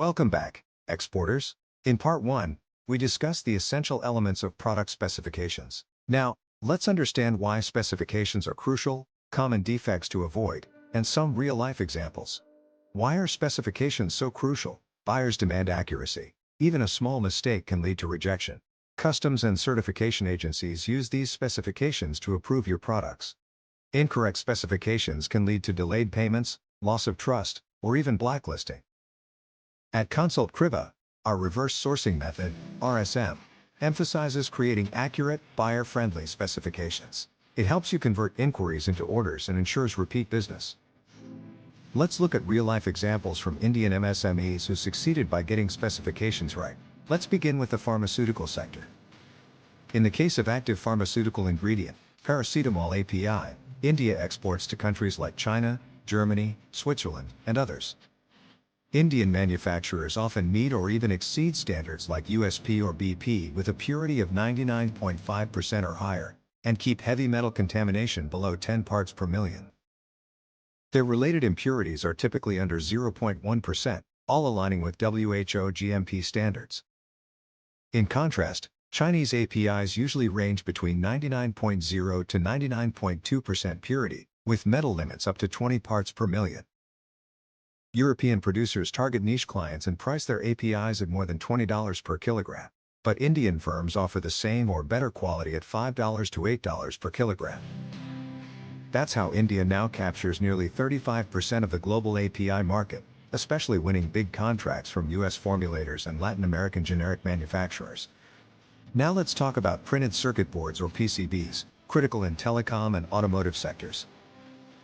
Welcome back, exporters. In part 1, we discussed the essential elements of product specifications. Now, let's understand why specifications are crucial, common defects to avoid, and some real-life examples. Why are specifications so crucial? Buyers demand accuracy. Even a small mistake can lead to rejection. Customs and certification agencies use these specifications to approve your products. Incorrect specifications can lead to delayed payments, loss of trust, or even blacklisting. At Consult Criba, our reverse sourcing method, RSM, emphasizes creating accurate, buyer-friendly specifications. It helps you convert inquiries into orders and ensures repeat business. Let's look at real-life examples from Indian MSMEs who succeeded by getting specifications right. Let's begin with the pharmaceutical sector. In the case of active pharmaceutical ingredient, paracetamol API, India exports to countries like China, Germany, Switzerland, and others. Indian manufacturers often meet or even exceed standards like USP or BP with a purity of 99.5% or higher, and keep heavy metal contamination below 10 parts per million. Their related impurities are typically under 0.1%, all aligning with WHO GMP standards. In contrast, Chinese APIs usually range between 99.0 to 99.2% purity, with metal limits up to 20 parts per million. European producers target niche clients and price their APIs at more than $20 per kilogram, but Indian firms offer the same or better quality at $5 to $8 per kilogram. That's how India now captures nearly 35% of the global API market, especially winning big contracts from US formulators and Latin American generic manufacturers. Now let's talk about printed circuit boards or PCBs, critical in telecom and automotive sectors.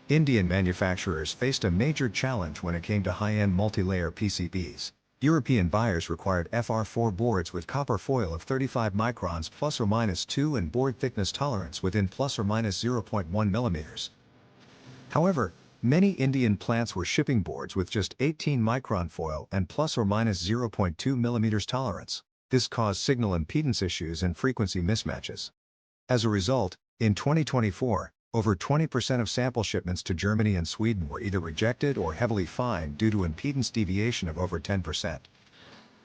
Indian manufacturers faced a major challenge when it came to high-end multi-layer PCBs. European buyers required FR4 boards with copper foil of 35 microns plus or minus 2 and board thickness tolerance within plus or minus 0.1 millimeters. However, many Indian plants were shipping boards with just 18 micron foil and plus or minus 0.2 millimeters tolerance. This caused signal impedance issues and frequency mismatches. As a result, in 2024, over 20% of sample shipments to Germany and Sweden were either rejected or heavily fined due to impedance deviation of over 10%.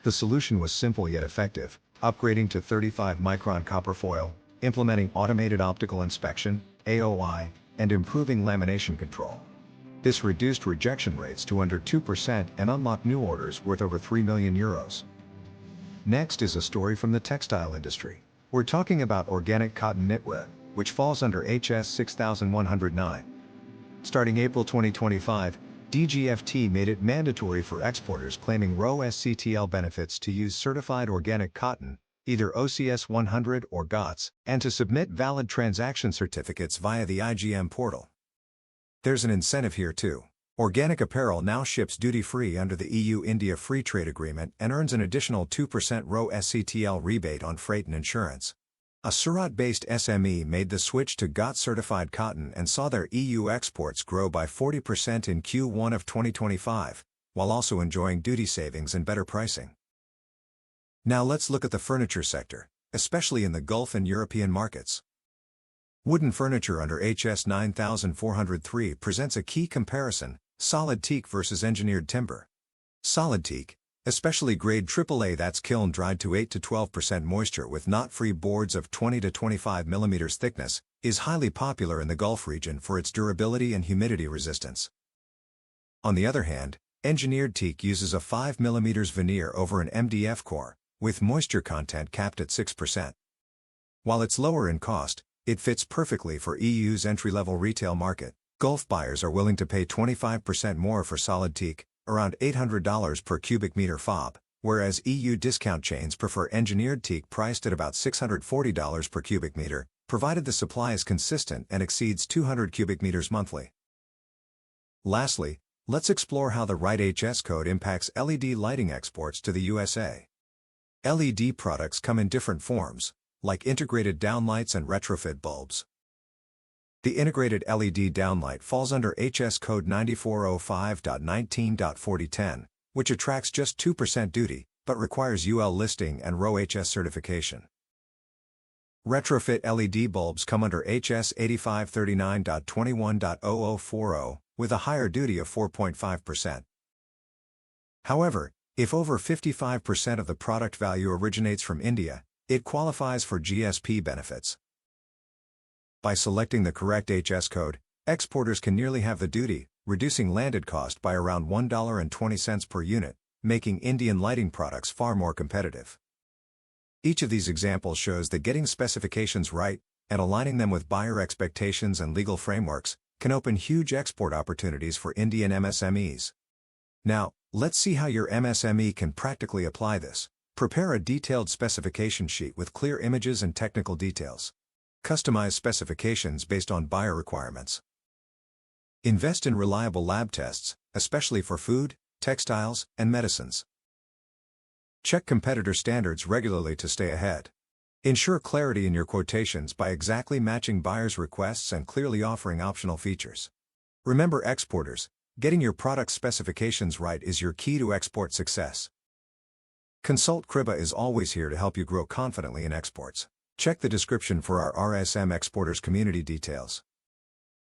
The solution was simple yet effective: upgrading to 35-micron copper foil, implementing automated optical inspection, AOI, and improving lamination control. This reduced rejection rates to under 2% and unlocked new orders worth over €3 million. Next is a story from the textile industry. We're talking about organic cotton knitwear, which falls under HS 6109. Starting April 2025, DGFT made it mandatory for exporters claiming RO SCTL benefits to use certified organic cotton, either OCS 100 or GOTS, and to submit valid transaction certificates via the IGM portal. There's an incentive here too. Organic apparel now ships duty-free under the EU-India Free Trade Agreement and earns an additional 2% RO SCTL rebate on freight and insurance. A Surat-based SME made the switch to GOTS-certified cotton and saw their EU exports grow by 40% in Q1 of 2025, while also enjoying duty savings and better pricing. Now let's look at the furniture sector, especially in the Gulf and European markets. Wooden furniture under HS 9403 presents a key comparison: solid teak versus engineered timber. Solid teak, especially grade AAA that's kiln dried to 8 to 12% moisture with knot-free boards of 20 to 25 mm thickness, is highly popular in the Gulf region for its durability and humidity resistance. On the other hand, engineered teak uses a 5 mm veneer over an MDF core, with moisture content capped at 6%. While it's lower in cost, it fits perfectly for EU's entry-level retail market. Gulf buyers are willing to pay 25% more for solid teak, around $800 per cubic meter FOB, whereas EU discount chains prefer engineered teak priced at about $640 per cubic meter, provided the supply is consistent and exceeds 200 cubic meters monthly. Lastly, let's explore how the right HS code impacts LED lighting exports to the USA. LED products come in different forms, like integrated downlights and retrofit bulbs. The integrated LED downlight falls under HS code 9405.19.4010, which attracts just 2% duty, but requires UL listing and RO HS certification. Retrofit LED bulbs come under HS 8539.21.0040, with a higher duty of 4.5%. However, If over 55% of the product value originates from India, it qualifies for GSP benefits. By selecting the correct HS code, exporters can nearly have the duty, reducing landed cost by around $1.20 per unit, making Indian lighting products far more competitive. Each of these examples shows that getting specifications right, and aligning them with buyer expectations and legal frameworks, can open huge export opportunities for Indian MSMEs. Now, let's see how your MSME can practically apply this. Prepare a detailed specification sheet with clear images and technical details. Customize specifications based on buyer requirements. Invest in reliable lab tests, especially for food, textiles, and medicines. Check competitor standards regularly to stay ahead. Ensure clarity in your quotations by exactly matching buyers' requests and clearly offering optional features. Remember, exporters, getting your product specifications right is your key to export success. Consult Kriba is always here to help you grow confidently in exports. Check the description for our RSM Exporters Community details.